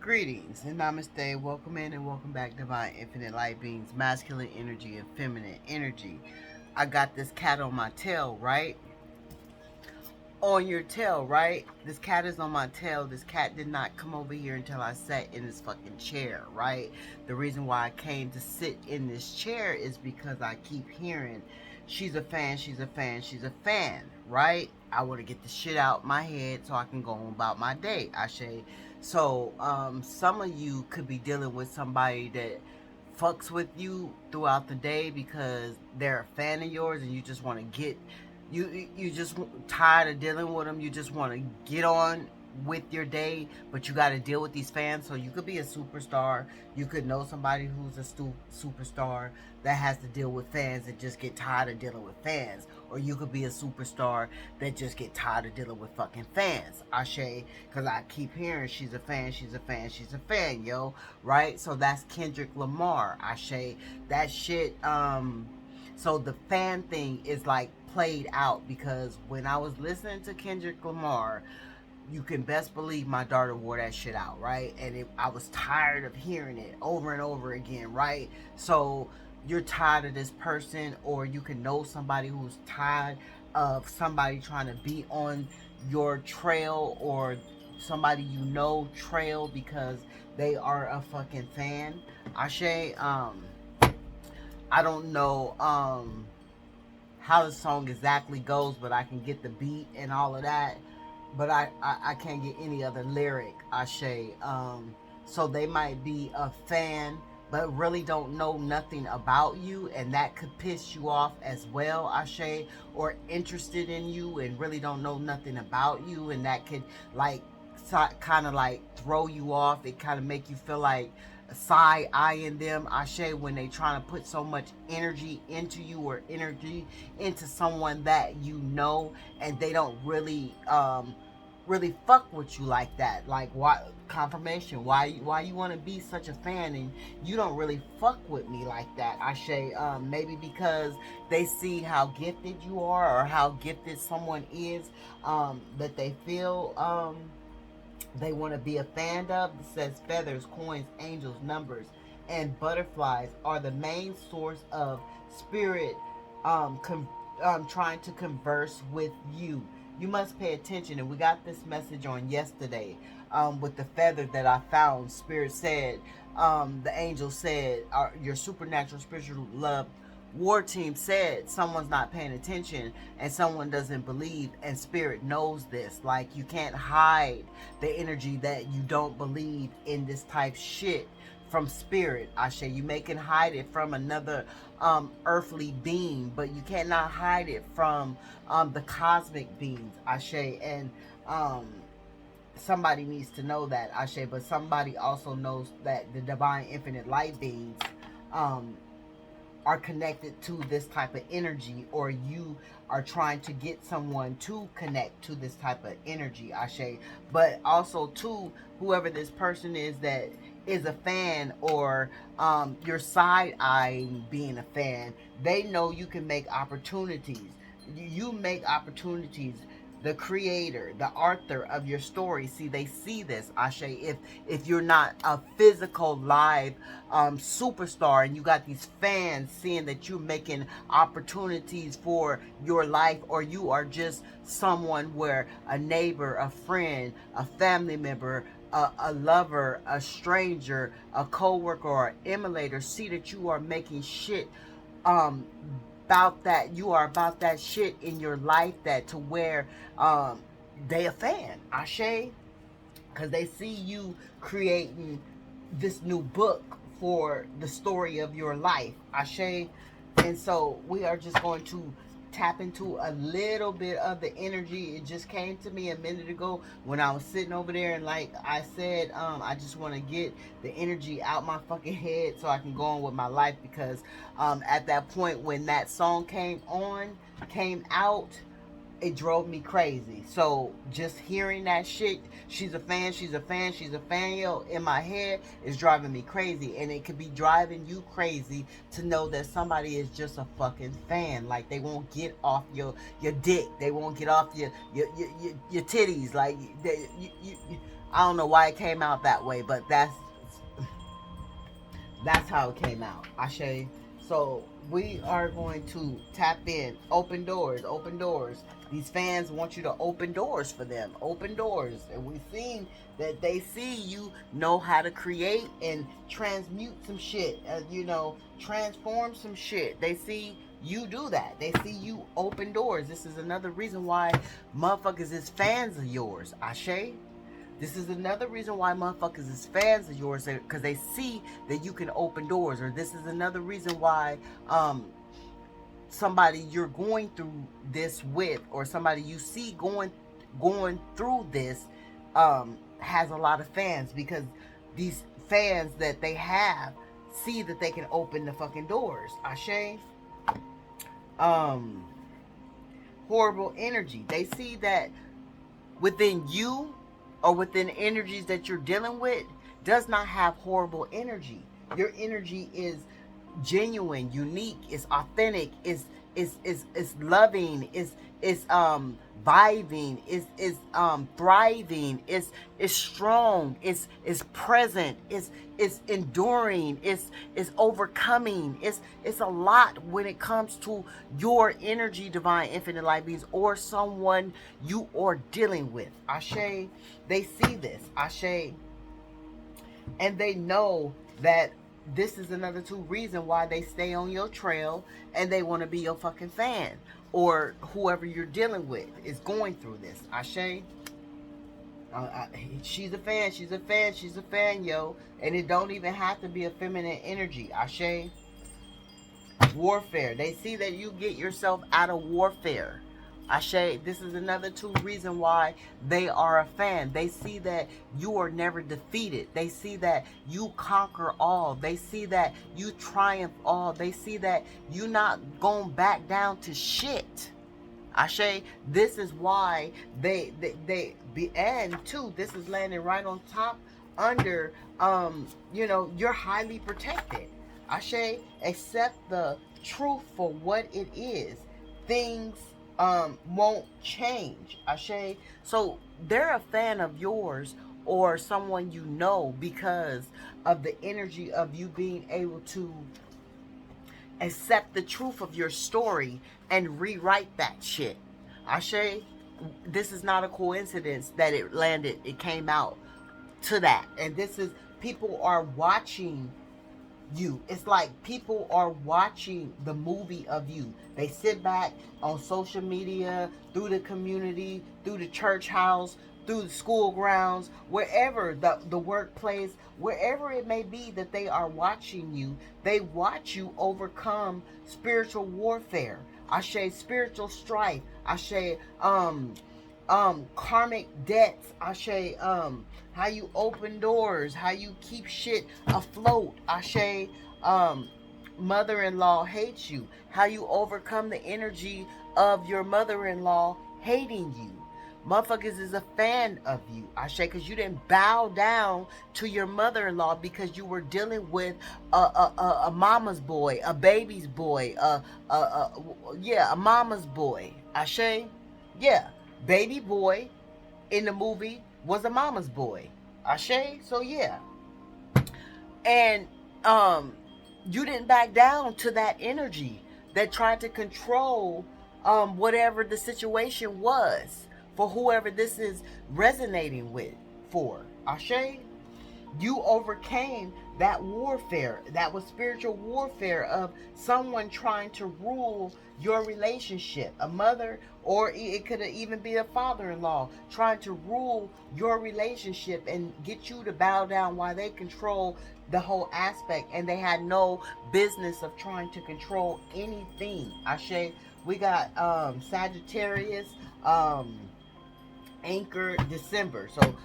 Greetings and namaste. Welcome in and welcome back, divine infinite light beings, masculine energy and feminine energy. I got this cat on my tail, right? On your tail, right? This cat is on my tail. This cat did not come over here until I sat in this fucking chair, right? The reason why I came to sit in this chair is because I keep hearing, she's a fan, she's a fan, she's a fan, right? I want to get the shit out my head so I can go on about my day, Ashe. So, some of you could be dealing with somebody that fucks with you throughout the day because they're a fan of yours and you just want to get you just tired of dealing with them. You just want to get on with your day, but you got to deal with these fans. So you could be a superstar. You could know somebody who's a superstar that has to deal with fans and just get tired of dealing with fans. Or you could be a superstar that just get tired of dealing with fucking fans. Ashe, because I keep hearing she's a fan, she's a fan, she's a fan, yo. Right? So that's Kendrick Lamar. Ashe. That shit, so the fan thing is like played out because when I was listening to Kendrick Lamar, you can best believe my daughter wore that shit out, right? And I was tired of hearing it over and over again, right? So you're tired of this person, or you can know somebody who's tired of somebody trying to be on your trail, or somebody you know trail because they are a fucking fan. Ashe, I don't know how the song exactly goes, but I can get the beat and all of that. But I can't get any other lyric, Ashe. So they might be a fan, but really don't know nothing about you, and that could piss you off as well, Ashe. Or interested in you and really don't know nothing about you, and that could like kind of like throw you off. It kind of make you feel like side eyeing them, Ashe, when they trying to put so much energy into you or energy into someone that you know, and they don't really really fuck with you like that. Like, why? Confirmation, why you want to be such a fan and you don't really fuck with me like that, Ashe. Maybe because they see how gifted you are or how gifted someone is, that they feel they want to be a fan of. It says feathers, coins, angels, numbers, and butterflies are the main source of spirit trying to converse with you. You must pay attention. And we got this message on yesterday with the feather that I found. Spirit said, the angel said, your supernatural spiritual love war team said someone's not paying attention and someone doesn't believe, and spirit knows this. Like, you can't hide the energy that you don't believe in this type shit from spirit, Ashe. You may can hide it from another earthly being, but you cannot hide it from the cosmic beings, Ashe. And somebody needs to know that, Ashe. But somebody also knows that the divine infinite light beings are connected to this type of energy, or you are trying to get someone to connect to this type of energy, Ashe. But also too, whoever this person is that is a fan, or you're side-eyeing being a fan, they know you can make opportunities. You make opportunities. The creator, the author of your story, see, they see this, Ashe. If you're not a physical live superstar, and you got these fans seeing that you're making opportunities for your life, or you are just someone where a neighbor, a friend, a family member, a lover, a stranger, a co-worker, or an emulator see that you are making shit about that, you are about that shit in your life, that to where they a fan, Ashe, because they see you creating this new book for the story of your life, Ashe. And so we are just going to tap into a little bit of the energy. It just came to me a minute ago when I was sitting over there, and like I said, I just want to get the energy out my fucking head so I can go on with my life, because at that point when that song came out, it drove me crazy. So just hearing that shit, she's a fan, she's a fan, she's a fan, yo, in my head is driving me crazy. And it could be driving you crazy to know that somebody is just a fucking fan. Like, they won't get off your dick. They won't get off your titties. Like, I don't know why it came out that way, but that's how it came out. Ashe. So we are going to tap in. Open doors, open doors. These fans want you to open doors for them. Open doors. And we've seen that they see you know how to create and transmute some shit. Transform some shit. They see you do that. They see you open doors. This is another reason why motherfuckers is fans of yours. Ashe. This is another reason why motherfuckers is fans of yours, because they see that you can open doors. Or this is another reason why somebody you're going through this with, or somebody you see going through this, has a lot of fans, because these fans that they have see that they can open the fucking doors. Ashe. Horrible energy. They see that within you, or within energies that you're dealing with, does not have horrible energy. Your energy is genuine, unique, is authentic, is loving, is vibing, is thriving, is strong, is present, is enduring, is overcoming. It's a lot when it comes to your energy, divine infinite light beings, or someone you are dealing with. Ashe. They see this. Ashe. And they know that this is another two reason why they stay on your trail, and they want to be your fucking fan, or whoever you're dealing with is going through this. Ashe. She's a fan. She's a fan. She's a fan, yo. And it don't even have to be a feminine energy. Ashe. Warfare. They see that you get yourself out of warfare. Ashe. This is another two reason why they are a fan. They see that you are never defeated. They see that you conquer all. They see that you triumph all. They see that you not going back down to shit. Ashe. This is why they be, and two, this is landing right on top under you're highly protected. Ashe. Accept the truth for what it is. Things won't change. Ashe. So they're a fan of yours, or someone you know, because of the energy of you being able to accept the truth of your story and rewrite that shit. Ashe. This is not a coincidence that it came out to that. And this is, people are watching you. It's like people are watching the movie of you. They sit back on social media, through the community, through the church house, through the school grounds, wherever, the workplace, wherever it may be that they are watching you. They watch you overcome spiritual warfare. Ashe. Spiritual strife. Ashe. Karmic debts. Ashe. How you open doors, how you keep shit afloat. Ashe. Mother-in-law hates you, how you overcome the energy of your mother-in-law hating you. Motherfuckers is a fan of you, Ashe, because you didn't bow down to your mother-in-law, because you were dealing with a mama's boy, a baby's boy, a mama's boy. Ashe. Yeah, baby boy in the movie was a mama's boy. Ashe. So yeah. And you didn't back down to that energy that tried to control whatever the situation was, for whoever this is resonating with for. Ashe. You overcame that warfare. That was spiritual warfare of someone trying to rule your relationship. A mother, or it could even be a father-in-law, trying to rule your relationship and get you to bow down while they control the whole aspect. And they had no business of trying to control anything. Ashe. We got Sagittarius, anchor December. So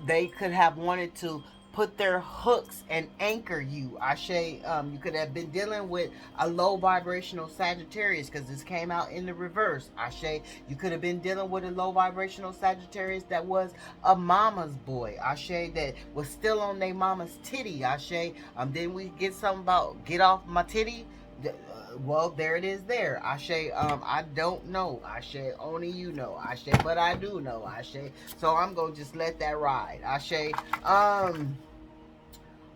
they could have wanted to put their hooks and anchor you. Ashe. You could have been dealing with a low vibrational Sagittarius, because this came out in the reverse. Ashe. You could have been dealing with a low vibrational Sagittarius that was a mama's boy. Ashe. That was still on their mama's titty. Ashe. Then we get something about get off my titty. Well, there it is there. Ashe, I don't know. Ashe, only you know. Ashe, but I do know. Ashe. So I'm gonna just let that ride. Ashe.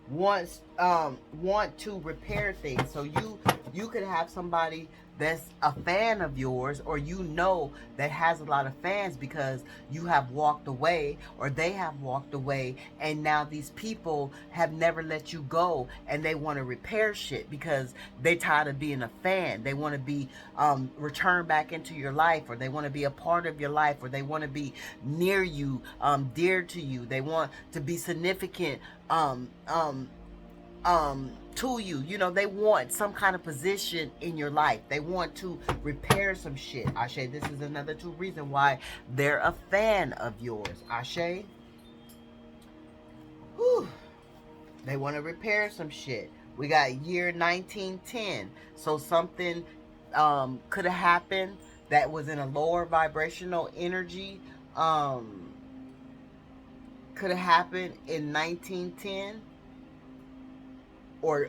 Want to repair things. So you could have somebody that's a fan of yours, or that has a lot of fans because you have walked away or they have walked away, and now these people have never let you go and they want to repair shit because they tired of being a fan. They want to be returned back into your life, or they want to be a part of your life, or they want to be near you, dear to you. They want to be significant to you. They want some kind of position in your life. They want to repair some shit. Ashe, this is another two reason why they're a fan of yours. Ashe. Whew. They want to repair some shit. We got year 1910. So something could have happened that was in a lower vibrational energy. Could have happened in 1910, or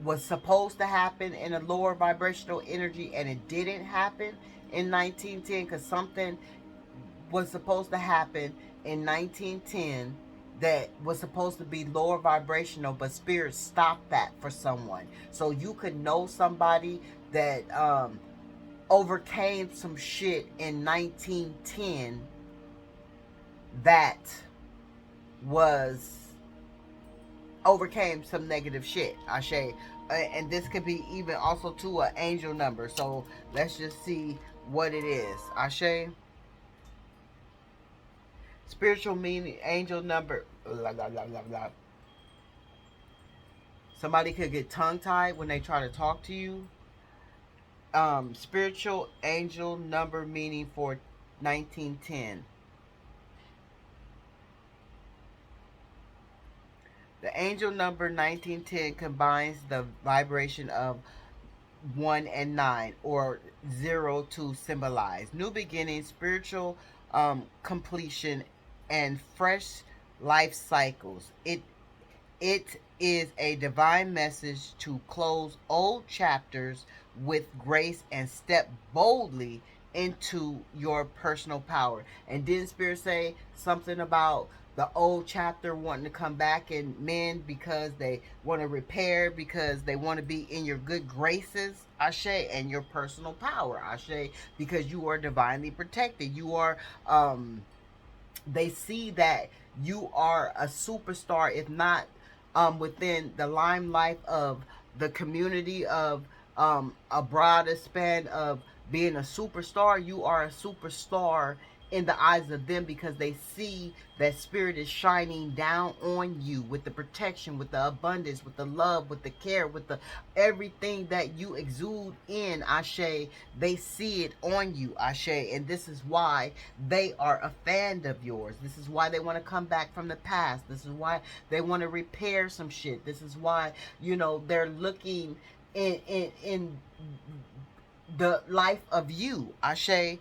was supposed to happen in a lower vibrational energy, and it didn't happen in 1910, because something was supposed to happen in 1910 that was supposed to be lower vibrational, but spirit stopped that for someone. So you could know somebody that overcame some shit in 1910 that was overcame some negative shit. Ashe. And this could be even also to an angel number. So let's just see what it is. Ashe. Spiritual meaning, angel number. Blah, blah, blah, blah, blah. Somebody could get tongue tied when they try to talk to you. Spiritual angel number meaning for 1910. The angel number 1910 combines the vibration of 1 and 9, or 0, to symbolize new beginnings, spiritual completion, and fresh life cycles. It is a divine message to close old chapters with grace and step boldly into your personal power. And didn't Spirit say something about the old chapter wanting to come back and mend because they want to repair, because they want to be in your good graces, Ashe, and your personal power, Ashe, because you are divinely protected. You are, they see that you are a superstar, if not within the limelight of the community of a broader span of being a superstar. You are a superstar in the eyes of them, because they see that spirit is shining down on you with the protection, with the abundance, with the love, with the care, with the everything that you exude in, Ashe. They see it on you, Ashe. And this is why they are a fan of yours. This is why they want to come back from the past. This is why they want to repair some shit. This is why, they're looking in the life of you, Ashe.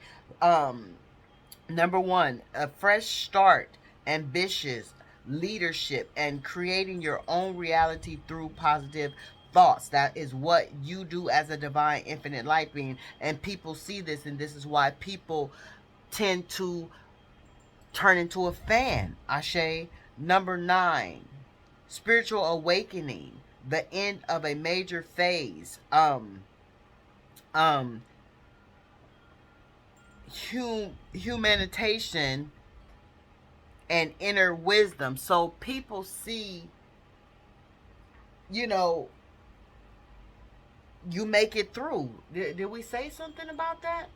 Number one, a fresh start, ambitious leadership, and creating your own reality through positive thoughts. That is what you do as a divine infinite light being. And people see this, and this is why people tend to turn into a fan. Ashe. Number 9, spiritual awakening, the end of a major phase. Humanitarian and inner wisdom. So people see, you make it through. Did we say something about that?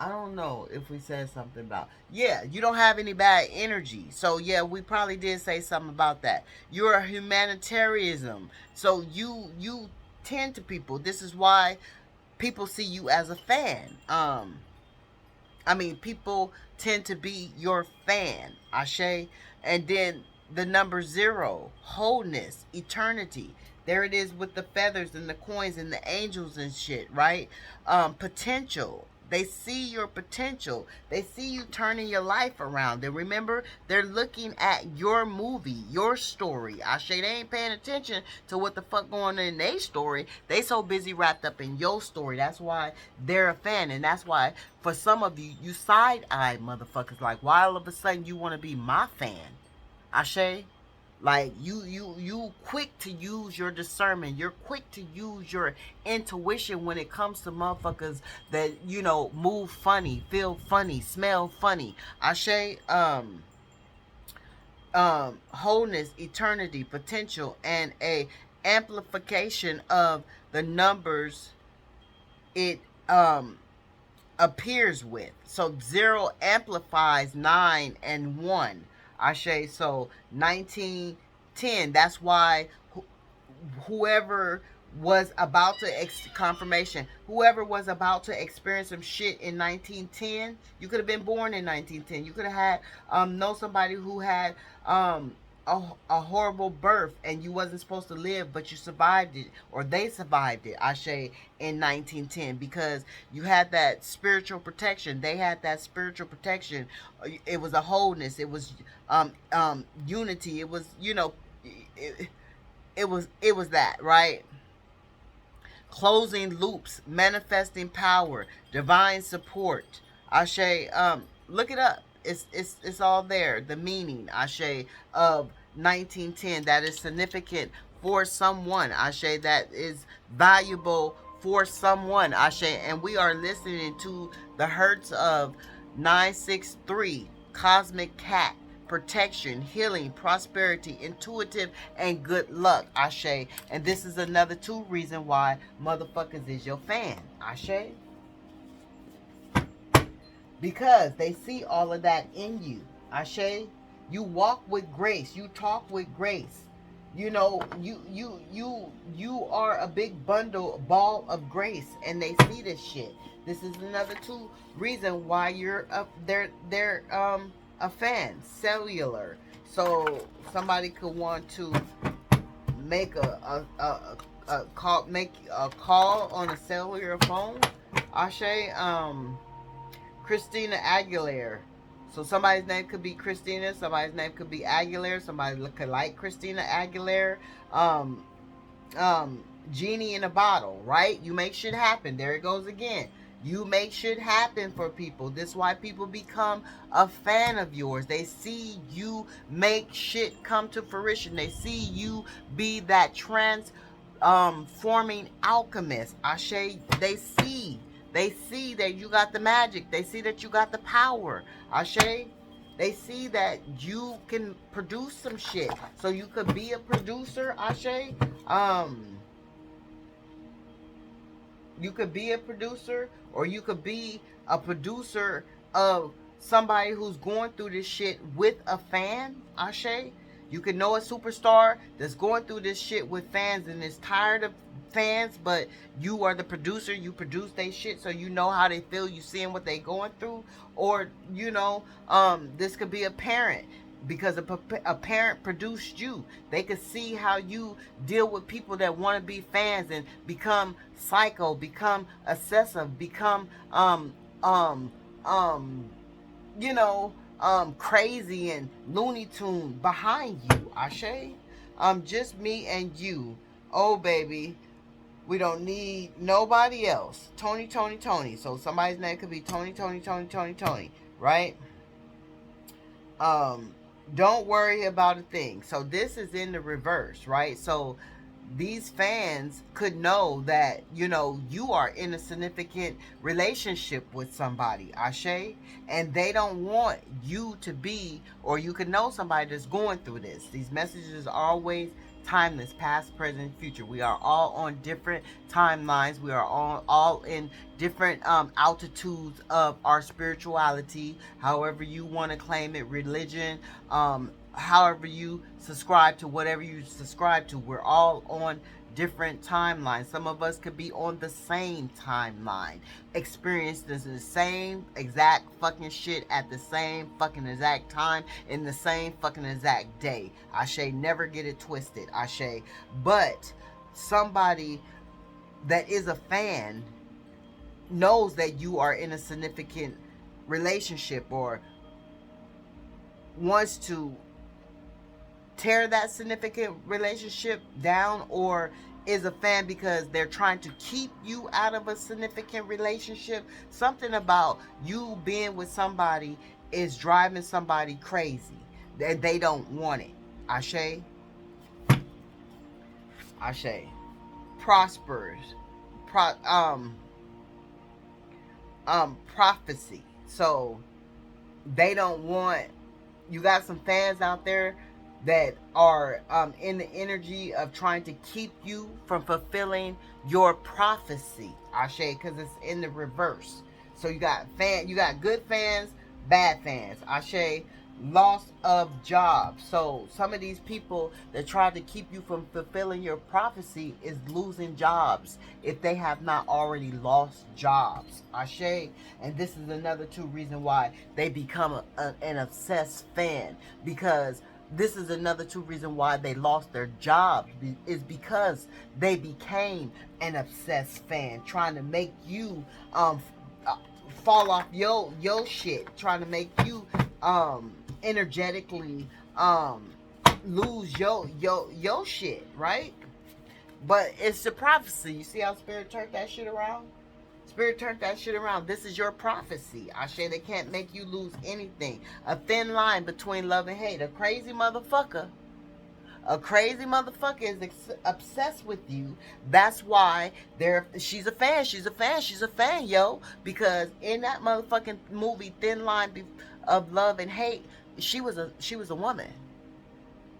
I don't know if we said something about. Yeah, you don't have any bad energy. So yeah, we probably did say something about that. You're a humanitarianism. So you tend to people. This is why people see you as a fan. People tend to be your fan, Ashe. And then the number 0, wholeness, eternity. There it is with the feathers and the coins and the angels and shit, right? Potential, They see your potential. They see you turning your life around. And remember, they're looking at your movie, your story. I say they ain't paying attention to what the fuck going on in their story. They so busy wrapped up in your story. That's why they're a fan. And that's why for some of you, you side-eye motherfuckers. Like, why all of a sudden you want to be my fan? Ashe, like you quick to use your discernment. You're quick to use your intuition when it comes to motherfuckers that, you know, move funny, feel funny, smell funny. Ashe, wholeness, eternity, potential, and a amplification of the numbers it appears with. So 0 amplifies 9 and 1. Ashe, so 1910. That's why whoever was about to confirmation, whoever was about to experience some shit in 1910, you could have been born in 1910. You could have had know somebody who had a horrible birth and you wasn't supposed to live, but you survived it, or they survived it, Ashe, in 1910, because you had that spiritual protection. They had that spiritual protection. It was a wholeness. It was unity. It was, you know, it was that, right? Closing loops, manifesting power, divine support. Ashe, look it up. It's all there. The meaning, Ashe, of 1910 that is significant for someone. Ashe, that is valuable for someone. Ashe, and we are listening to the hertz of 963, Cosmic Cat. Protection, healing, prosperity, intuitive, and good luck, Ashe. And this is another two reason why motherfuckers is your fan, Ashe. Because they see all of that in you, Ashe. You walk with grace. You talk with grace. You know, you are a big ball of grace, and they see this shit. This is another two reason why you're up there. They're a fan. Cellular. So somebody could want to make a call, make a call on a cellular phone. Ashe, Christina Aguilera. So somebody's name could be Christina, somebody's name could be Aguilera, somebody could like Christina Aguilera. Genie in a bottle, right? You make shit happen. There it goes again. You make shit happen for people. This is why people become a fan of yours. They see you make shit come to fruition. They see you be that forming alchemist. Ashe, they see that you got the magic. They see that you got the power. Ashe, they see that you can produce some shit. So you could be a producer, Ashe. You could be a producer, or you could be a producer of somebody who's going through this shit with a fan, Ashe. You could know a superstar that's going through this shit with fans and is tired of fans, but you are the producer. You produce their shit, so you know how they feel. You seeing what they going through. Or, you know, this could be a parent, because a parent produced you. They could see how you deal with people that want to be fans and become psycho, become obsessive, become you know, crazy and Looney Tune behind you, Ashe. Just me and you. Oh baby, we don't need nobody else. Tony. So somebody's name could be Tony, right? Don't worry about a thing. So this is in the reverse, right? So these fans could know that, you know, you are in a significant relationship with somebody, Ashe, and they don't want you to be, or you could know somebody that's going through this. These messages are always timeless, past, present, future. We are all on different timelines. We are all in different altitudes of our spirituality, however you want to claim it, religion, however you subscribe to whatever you subscribe to. We're all on different timelines. Some of us could be on the same timeline, experiencing the same exact fucking shit at the same fucking exact time in the same fucking exact day. Ashe, never get it twisted, Ashe. But somebody that is a fan knows that you are in a significant relationship or wants to tear that significant relationship down, or is a fan because they're trying to keep you out of a significant relationship. Something about you being with somebody is driving somebody crazy. They don't want it. Ashe. Ashe. Prospers. Pro, prophecy. So they don't want, you got some fans out there that are in the energy of trying to keep you from fulfilling your prophecy, Ashe, because it's in the reverse. So you got good fans, bad fans, Ashe. Loss of jobs. So some of these people that try to keep you from fulfilling your prophecy is losing jobs if they have not already lost jobs, Ashe. And this is another two reason why they become an obsessed fan, because this is another two reason why they lost their jobs, is because they became an obsessed fan, trying to make you fall off your shit, trying to make you energetically lose your shit, right? But it's the prophecy. You see how Spirit turned that shit around? Spirit turned that shit around. This is your prophecy. Ashe, they can't make you lose anything. A thin line between love and hate. A crazy motherfucker is obsessed with you. That's why she's a fan, yo. Because in that motherfucking movie, Thin Line of Love and Hate, she was a woman,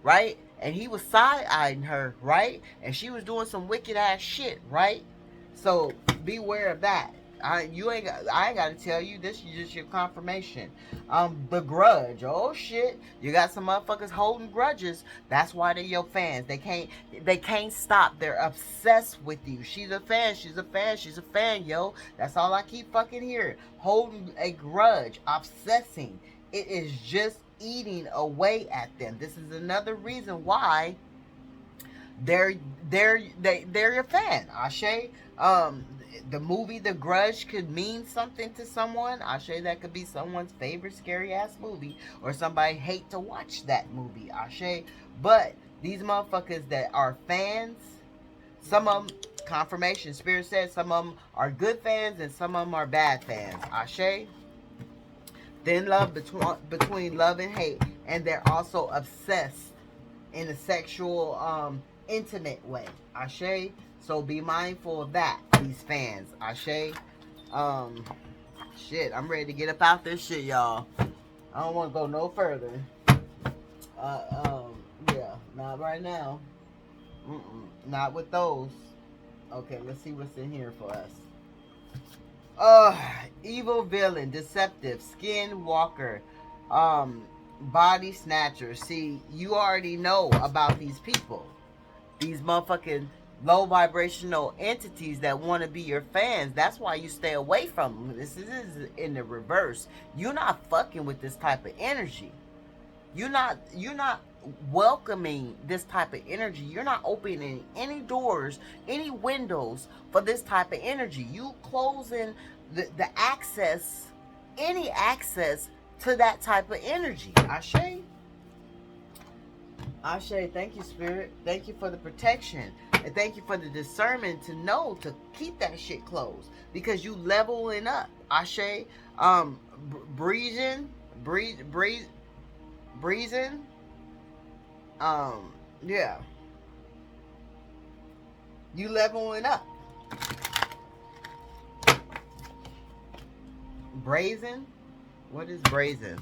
right? And he was side-eyeing her, right? And she was doing some wicked ass shit, right? So beware of that. I ain't got to tell you this. Is just your confirmation. The Grudge. Oh shit, you got some motherfuckers holding grudges. That's why they're your fans. They can't stop. They're obsessed with you. She's a fan. She's a fan. She's a fan, yo. That's all I keep fucking hearing. Holding a grudge, obsessing. It is just eating away at them. This is another reason why they're your fan, Ashe. The movie The Grudge could mean something to someone. Ashe, that could be someone's favorite scary ass movie, or somebody hate to watch that movie, Ashe. But these motherfuckers that are fans, some of them, confirmation, Spirit says some of them are good fans and some of them are bad fans, Ashe. Then love between love and hate, and they're also obsessed in a sexual intimate way, Ashe. So be mindful of that, these fans, Ashe. Shit, I'm ready to get up out this shit, y'all. I don't want to go no further. Yeah, not right now. Not with those. Okay, let's see what's in here for us. Evil villain, deceptive, skin walker, body snatcher. See, you already know about these people. These motherfucking low vibrational entities that want to be your fans. That's why you stay away from them. This is in the reverse. You're not fucking with this type of energy. You're not welcoming this type of energy. You're not opening any doors, any windows for this type of energy. You closing the access, any access to that type of energy. Ashe. Ashe, thank you, Spirit. Thank you for the protection. And thank you for the discernment to know to keep that shit closed. Because you leveling up. Ashe. Breathing. Yeah. You leveling up. Brazen? What is brazen?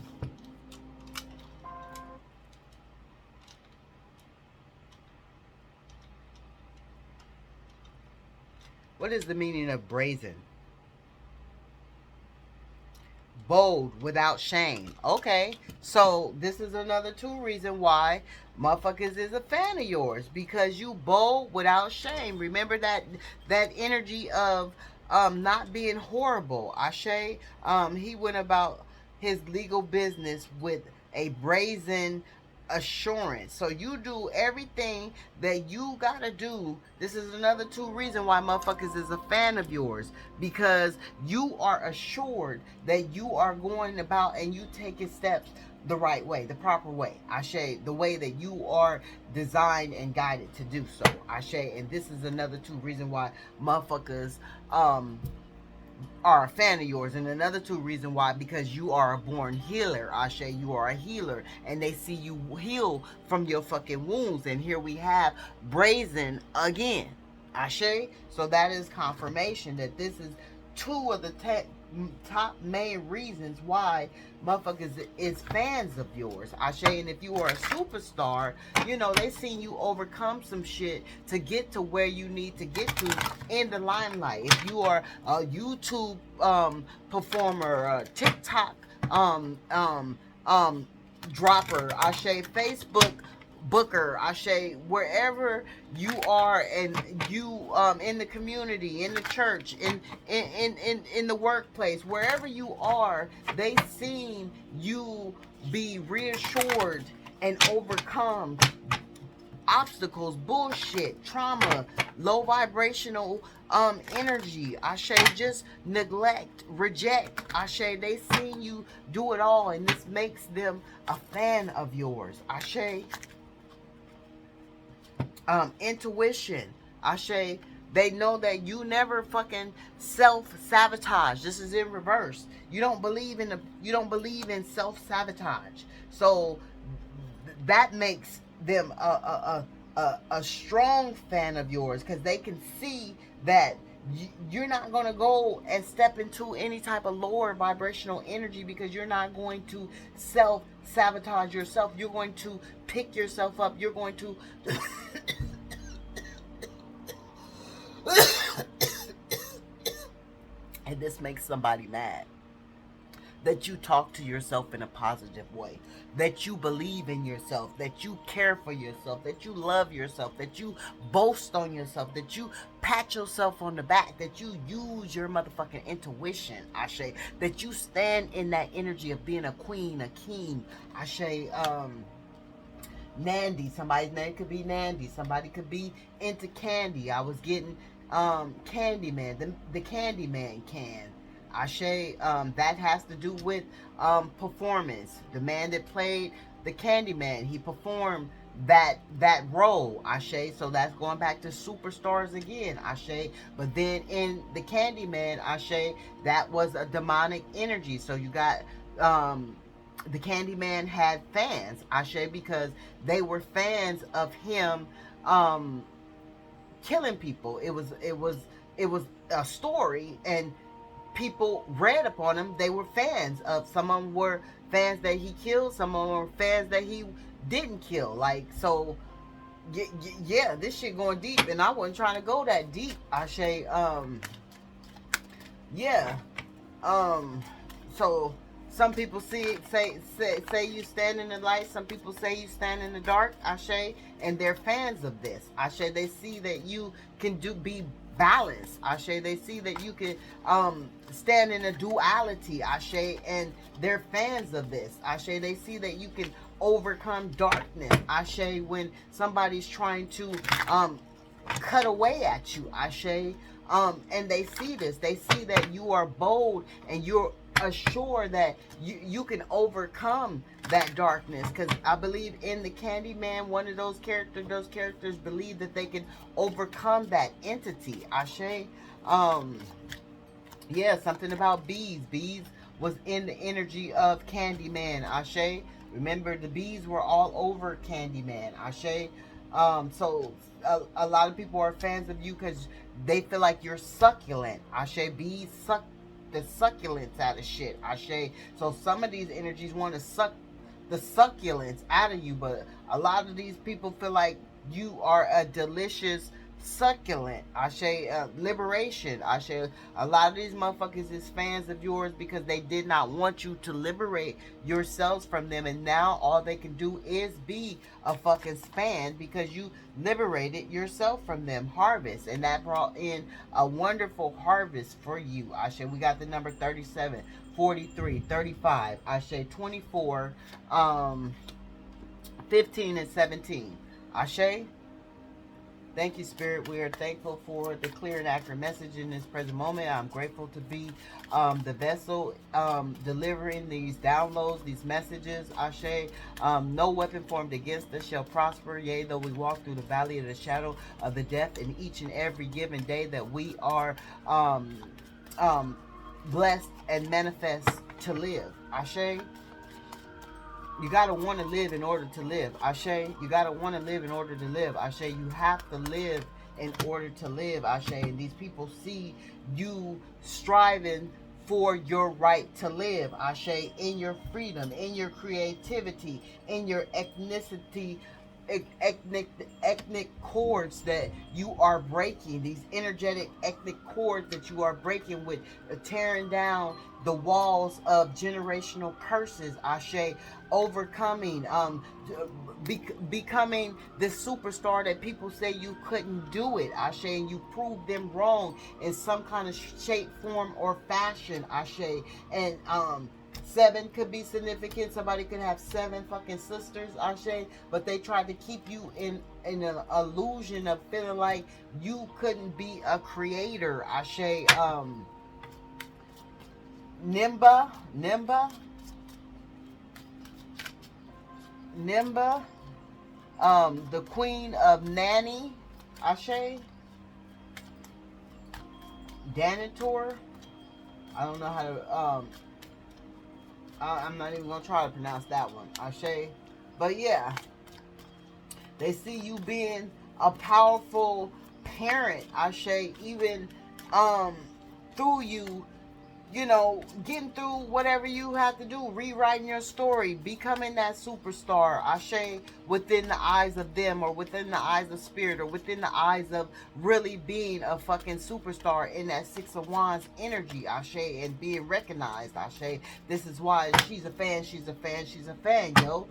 What is the meaning of brazen? Bold, without shame. Okay, so this is another two reason why motherfuckers is a fan of yours, because you bold without shame. Remember that energy of not being horrible. Ashe, he went about his legal business with a brazen assurance. So you do everything that you gotta do. This is another two reason why motherfuckers is a fan of yours, because you are assured that you are going about and you taking steps the right way, the proper way. Ashe, the way that you are designed and guided to do so. Ashe, and this is another two reason why motherfuckers are a fan of yours. And another two reason why, because you are a born healer. Ashe, you are a healer, and they see you heal from your fucking wounds. And here we have brazen again. Ashe. So that is confirmation that this is two of the top main reasons why motherfuckers is fans of yours. Ashe. And if you are a superstar, you know, they seen you overcome some shit to get to where you need to get to in the limelight. If you are a YouTube performer, a TikTok dropper, Ashe, Facebook booker, Ashe, wherever you are, and you in the community, in the church, in the workplace, wherever you are, they seen you be reassured and overcome obstacles, bullshit, trauma, low vibrational energy. Ashe, just neglect, reject. Ashe, they seen you do it all, and this makes them a fan of yours. Ashe. Intuition. Ashe, they know that you never fucking self-sabotage. This is in reverse. You don't believe in self-sabotage. So that makes them a strong fan of yours, because they can see that you're not going to go and step into any type of lower vibrational energy, because you're not going to self-sabotage yourself. You're going to pick yourself up. You're going to and this makes somebody mad. That you talk to yourself in a positive way, that you believe in yourself, that you care for yourself, that you love yourself, that you boast on yourself, that you pat yourself on the back, that you use your motherfucking intuition, Ashe, that you stand in that energy of being a queen, a king, Ashe. Nandy, somebody's name could be Nandy, somebody could be into candy. I was getting Candyman, the Candyman can. Ashe, that has to do with performance. The man that played the Candyman, he performed that role. Ashe, so that's going back to superstars again. Ashe, but then in the Candyman, Ashe, that was a demonic energy. So you got the Candyman had fans, Ashe, because they were fans of him killing people. It was a story, and people read upon him. They were fans of. Some of them were fans that he killed. Some of them were fans that he didn't kill. Like, so, yeah, this shit going deep, and I wasn't trying to go that deep. Ashe, yeah, so some people say you stand in the light. Some people say you stand in the dark. Ashe, and they're fans of this. Ashe, they see that you can be balance. Ashe, they see that you can stand in a duality. Ashe, and they're fans of this. Ashe, they see that you can overcome darkness. Ashe, when somebody's trying to cut away at you. Ashe, and they see this. They see that you are bold and you're assured that you can overcome that darkness, because I believe in the Candyman, one of those characters believe that they can overcome that entity. Ashe, yeah, something about bees. Bees was in the energy of Candyman. Ashe, remember the bees were all over Candyman. Ashe, so a lot of people are fans of you because they feel like you're succulent. Ashe, bees suck the succulents out of shit. Ashe, so some of these energies want to suck the succulents out of you, but a lot of these people feel like you are a delicious succulent. Ashe, liberation. Ashe, a lot of these motherfuckers is fans of yours because they did not want you to liberate yourselves from them, and now all they can do is be a fucking fan because you liberated yourself from them. Harvest, and that brought in a wonderful harvest for you. Ashe, we got the number 37, 43, 35, Ashe, 24, 15 and 17. Ashe. Thank you, Spirit. We are thankful for the clear and accurate message in this present moment. I'm grateful to be the vessel delivering these downloads, these messages. Ashe. No weapon formed against us shall prosper. Yea, though we walk through the valley of the shadow of the death, in each and every given day that we are blessed and manifest to live. Ashe. You gotta want to live in order to live. Ashe. You gotta want to live in order to live. Ashe. You have to live in order to live. Ashe. And these people see you striving for your right to live. Ashe. In your freedom, in your creativity, in your ethnicity, ethnic cords that you are breaking, these energetic ethnic cords that you are breaking with tearing down the walls of generational curses. Ashe. Overcoming, becoming the superstar that people say you couldn't do it. Ashe. And you proved them wrong in some kind of shape, form, or fashion. Ashe. And 7 could be significant. Somebody could have 7 fucking sisters, Ashe, but they tried to keep you in an illusion of feeling like you couldn't be a creator, Ashe. Nimba, the Queen of Nanny, Ashe. Danator, I don't know how to, I'm not even gonna try to pronounce that one, Ashe. But yeah, they see you being a powerful parent, Ashe, even through you, you know, getting through whatever you have to do, rewriting your story, becoming that superstar, Ashe, within the eyes of them, or within the eyes of spirit, or within the eyes of really being a fucking superstar in that 6 of Wands energy, Ashe, and being recognized, Ashe. This is why she's a fan, yo.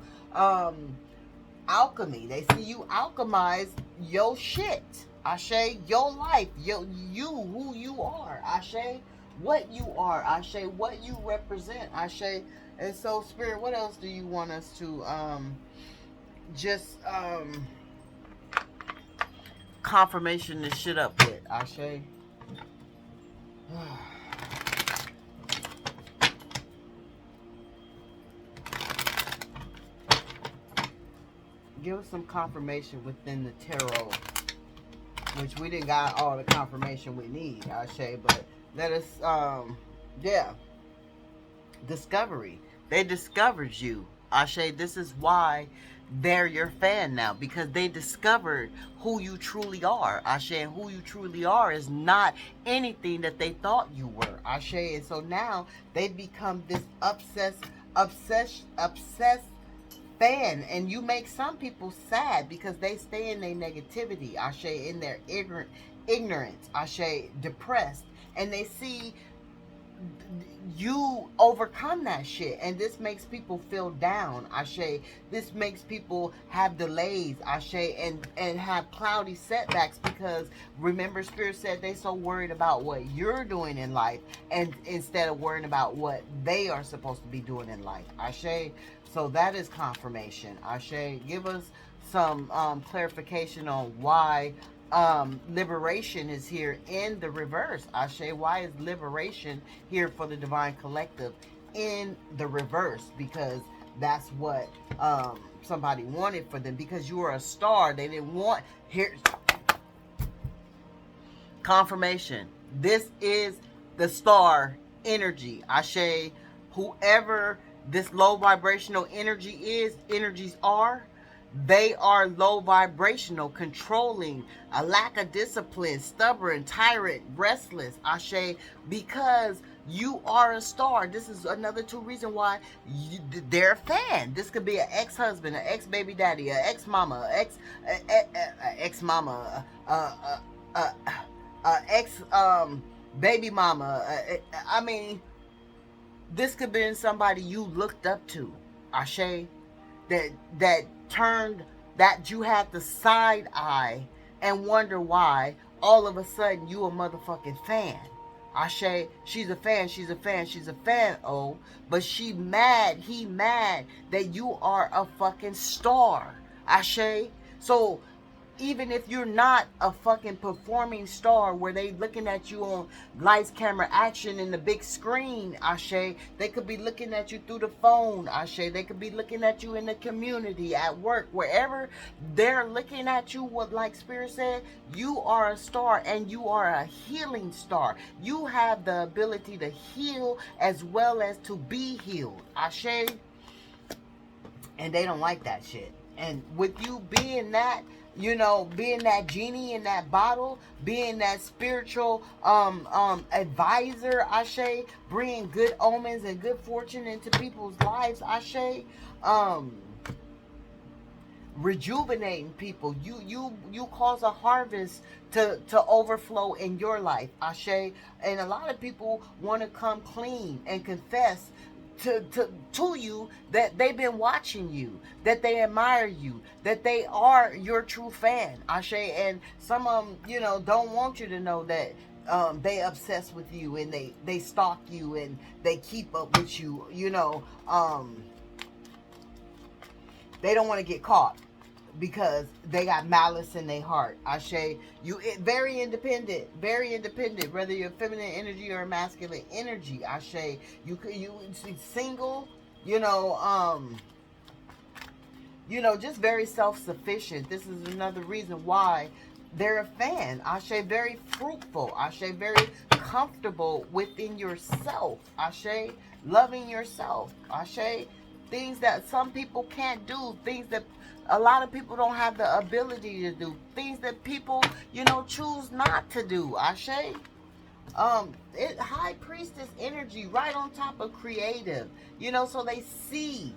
Alchemy, they see you alchemize your shit, Ashe, your life, you, who you are, Ashe. What you are, Ashe, what you represent, Ashe. And so, Spirit, what else do you want us to just confirmation this shit up with, Ashe? Give us some confirmation within the tarot, which we didn't got all the confirmation we need, Ashe, but let us, yeah. Discovery. They discovered you, Ashe. This is why they're your fan now, because they discovered who you truly are, Ashe. And who you truly are is not anything that they thought you were, Ashe. And so now they become this obsessed fan, and you make some people sad because they stay in their negativity, Ashe, in their ignorance, Ashe, depressed, and they see you overcome that shit, and this makes people feel down, Ashe. This makes people have delays, Ashe, and have cloudy setbacks, because remember, Spirit said they so worried about what you're doing in life, and instead of worrying about what they are supposed to be doing in life, Ashe. So that is confirmation, Ashe. Give us some clarification on why liberation is here in the reverse, Ashe. Why is liberation here for the Divine Collective in the reverse? Because that's what somebody wanted for them, because you are a star. They didn't want here. Confirmation. This is the star energy, Ashe. Whoever this low vibrational energies are, they are low vibrational, controlling, a lack of discipline, stubborn, tyrant, restless, Ashe, because you are a star. This is another 2 reasons why they're a fan. This could be an ex-husband, an ex-baby daddy, an ex-mama, ex-mama, ex-baby mama. I mean, this could be somebody you looked up to, Ashe, that turned, that you had the side eye and wonder why all of a sudden you a motherfucking fan, Ashe, she's a fan, she's a fan, she's a fan, oh. But she mad, he mad that you are a fucking star. Ashe. So even if you're not a fucking performing star where they looking at you on lights, camera, action in the big screen, Ashe, they could be looking at you through the phone, Ashe, they could be looking at you in the community, at work, wherever they're looking at you, what like Spirit said, you are a star and you are a healing star. You have the ability to heal as well as to be healed, Ashe. And they don't like that shit. And with you being that, you know, being that genie in that bottle, being that spiritual advisor, Ashe, bringing good omens and good fortune into people's lives, Ashe, rejuvenating people. You cause a harvest to overflow in your life, Ashe. And a lot of people want to come clean and confess to you that they've been watching you, that they admire you, that they are your true fan, Ashe. And some of them, you know, don't want you to know that they obsessed with you and they stalk you and they keep up with you, you know. They don't want to get caught because they got malice in their heart. Ashe, you very independent, whether you're feminine energy or masculine energy. Ashe, you single, you know, just very self-sufficient. This is another reason why they're a fan. Ashe, very fruitful. Ashe, very comfortable within yourself. Ashe, loving yourself. Ashe, things that some people can't do, things that a lot of people don't have the ability to do, things that people, you know, choose not to do. Ashe. High priestess energy right on top of creative, you know, so they see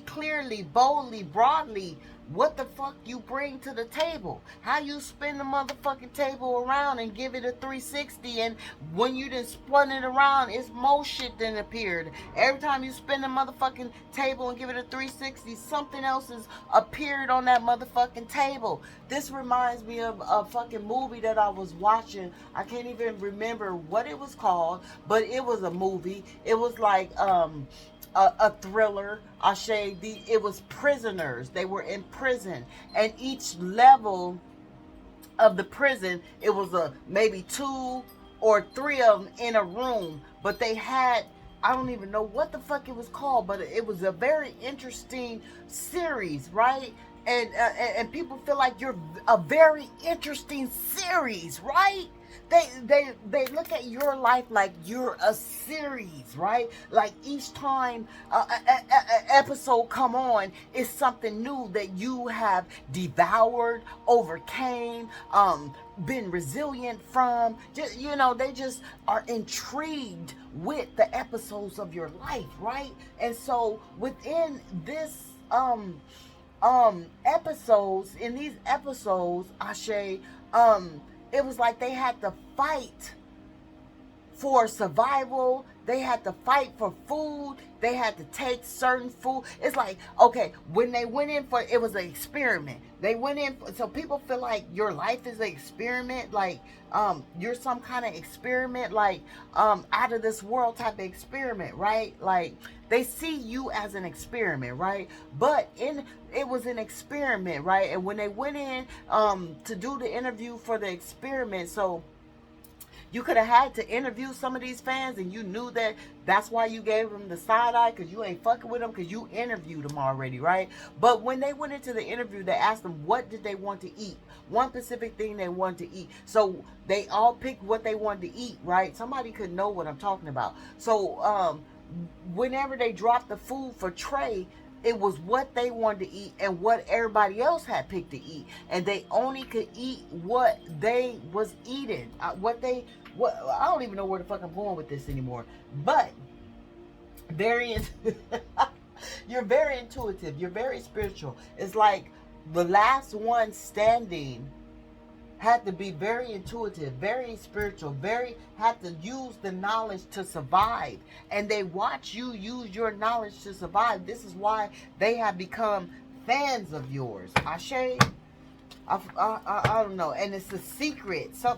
clearly, boldly, broadly what the fuck you bring to the table, how you spin the motherfucking table around and give it a 360, and when you done spun it around, it's more shit than appeared. Every time you spin the motherfucking table and give it a 360, something else has appeared on that motherfucking table. This reminds me of a fucking movie that I was watching. I can't even remember what it was called, but it was a movie. It was like a thriller. Ashe, it was prisoners. They were in prison, and each level of the prison, it was maybe 2 or 3 of them in a room, but they had, I don't even know what the fuck it was called, but it was a very interesting series, right? And people feel like you're a very interesting series, right? They look at your life like you're a series, right? Like each time a episode come on, it's something new that you have devoured, overcame, been resilient from. Just, you know, they just are intrigued with the episodes of your life, right? And so within this episodes, in these episodes, Ashe, it was like they had to fight for survival. They had to fight for food. They had to take certain food. It's like, okay, when they went in for, it was an experiment. They went in, so people feel like your life is an experiment, like you're some kind of experiment, like out of this world type of experiment, right? Like they see you as an experiment, right? But it was an experiment, right? And when they went in to do the interview for the experiment, so you could have had to interview some of these fans, and you knew that that's why you gave them the side eye, because you ain't fucking with them, because you interviewed them already, right? But when they went into the interview, they asked them what did they want to eat. One specific thing they wanted to eat. So they all picked what they wanted to eat, right? Somebody could know what I'm talking about. So whenever they dropped the food for Trey, it was what they wanted to eat and what everybody else had picked to eat, and they only could eat what they was eating. I don't even know where the fuck I'm going with this anymore. But you're very intuitive. You're very spiritual. It's like the last one standing had to be very intuitive, very spiritual, had to use the knowledge to survive. And they watch you use your knowledge to survive. This is why they have become fans of yours. Ashe. I don't know, and it's a secret. For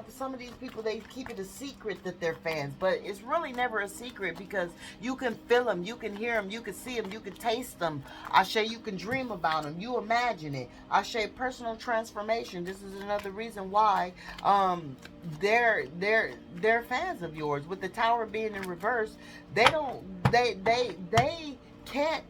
some of these people, they keep it a secret that they're fans, but it's really never a secret because you can feel them, you can hear them, you can see them, you can taste them. Ashe, you can dream about them, you imagine it. Ashe, personal transformation. This is another reason why they're fans of yours. With the tower being in reverse, they can't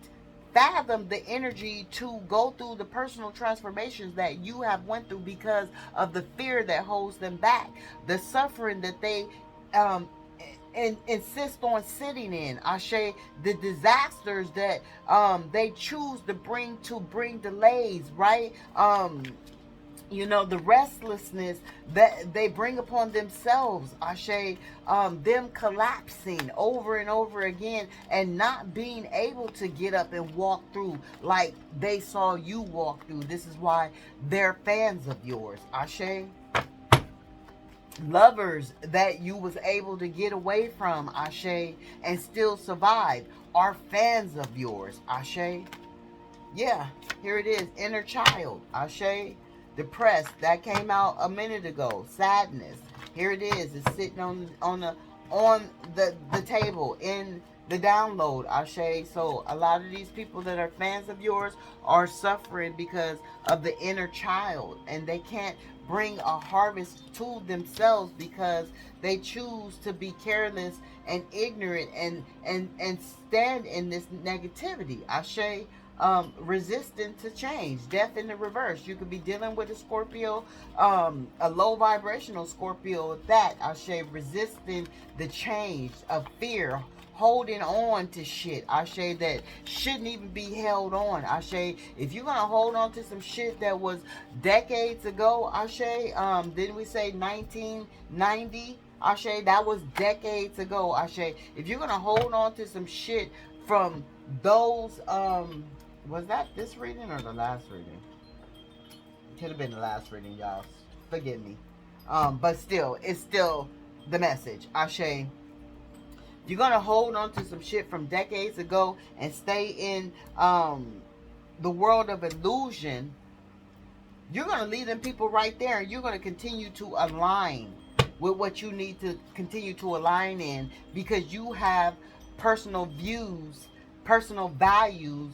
fathom the energy to go through the personal transformations that you have went through because of the fear that holds them back, the suffering that they um and insist on sitting in. Ashe, the disasters that they choose to bring delays, right? The restlessness that they bring upon themselves. Ashe, them collapsing over and over again and not being able to get up and walk through like they saw you walk through. This is why they're fans of yours. Ashe. Lovers that you was able to get away from, Ashe, and still survive are fans of yours. Ashe. Yeah, here it is. Inner child. Ashe. Depressed. That came out a minute ago. Sadness. Here it is. It's sitting on the table in the download. Ashe. So a lot of these people that are fans of yours are suffering because of the inner child, and they can't bring a harvest to themselves because they choose to be careless and ignorant and stand in this negativity. Ashe. Resistant to change, death in the reverse. You could be dealing with a Scorpio, a low vibrational Scorpio at that. Ashe, resisting the change of fear, holding on to shit. Ashe, that shouldn't even be held on. Ashe, if you're gonna hold on to some shit that was decades ago, Ashe, didn't we say 1990? Ashe, that was decades ago. Ashe, if you're gonna hold on to some shit from those was that this reading or the last reading? It could have been the last reading, y'all. Forgive me. But still, it's still the message. Ashe. You're gonna hold on to some shit from decades ago and stay in the world of illusion. You're gonna leave them people right there, and you're gonna continue to align with what you need to continue to align in because you have personal views, personal values,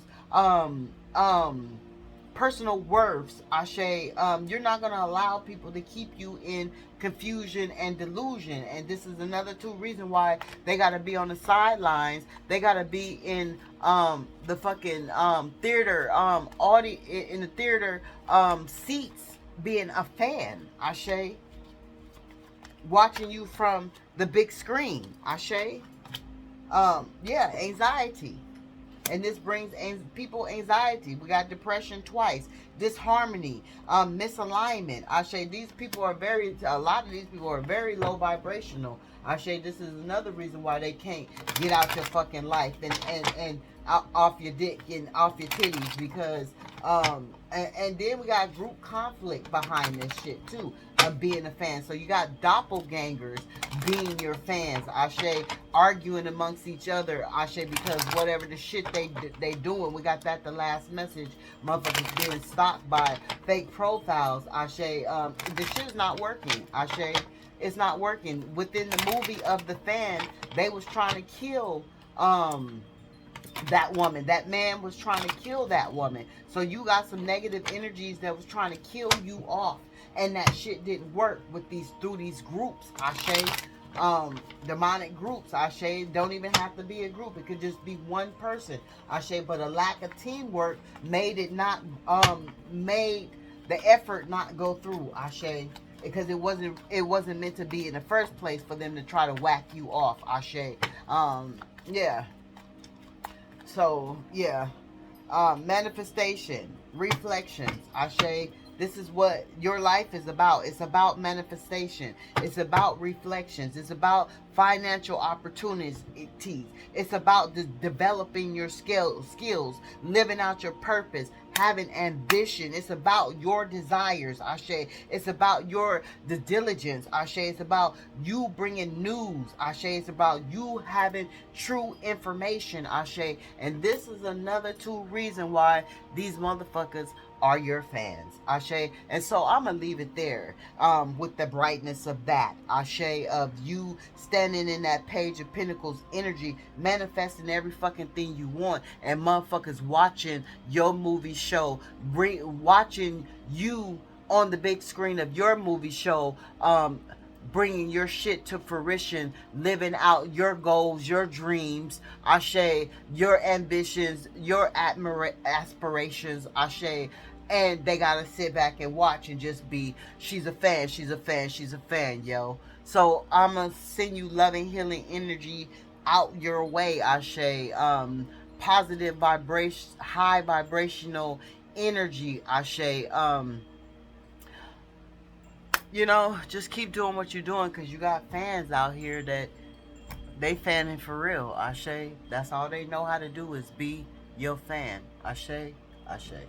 personal worths. Ashe, you're not going to allow people to keep you in confusion and delusion. And this is another two reason why they got to be on the sidelines. They got to be in the fucking theater in the theater seats, being a fan. Ashe, watching you from the big screen. Ashe. Yeah, anxiety. And this brings people anxiety. We got depression twice, disharmony, misalignment. Ashe, a lot of these people are very low vibrational. Ashe, this is another reason why they can't get out your fucking life and off your dick and off your titties because and then we got group conflict behind this shit too of being a fan. So you got doppelgangers being your fans. Ashe, arguing amongst each other. Ashe, because whatever the shit they doing, we got that the last message. Motherfuckers being stalked by fake profiles. Ashe, the shit is not working. Ashe, it's not working. Within the movie of The Fan, they was trying to kill that woman. That man was trying to kill that woman. So you got some negative energies that was trying to kill you off. And that shit didn't work through these groups. Ashe, demonic groups. Ashe, don't even have to be a group. It could just be one person. Ashe, but a lack of teamwork made the effort not go through. Ashe, because it wasn't meant to be in the first place for them to try to whack you off. Ashe, yeah. So yeah, manifestation, reflections. Ashe, this is what your life is about. It's about manifestation. It's about reflections. It's about financial opportunities. It's about developing your skills, living out your purpose, having ambition. It's about your desires, Ashe. It's about the diligence, Ashe. It's about you bringing news, Ashe. It's about you having true information, Ashe. And this is another two reason why these motherfuckers are your fans, Ashe. And so I'm gonna leave it there, with the brightness of that, Ashe, of you standing in that Page of Pentacles energy, manifesting every fucking thing you want, and motherfuckers watching your movie show, watching you on the big screen of your movie show, bringing your shit to fruition, living out your goals, your dreams, Ashe, your ambitions, your aspirations, Ashe. And they gotta sit back and watch and just be, she's a fan, she's a fan, she's a fan, yo. So I'm gonna send you loving, healing energy out your way, Ashe. Positive vibration, high vibrational energy, Ashe. Just keep doing what you're doing, because you got fans out here that they fanning for real, Ashe. That's all they know how to do is be your fan, Ashe, Ashe.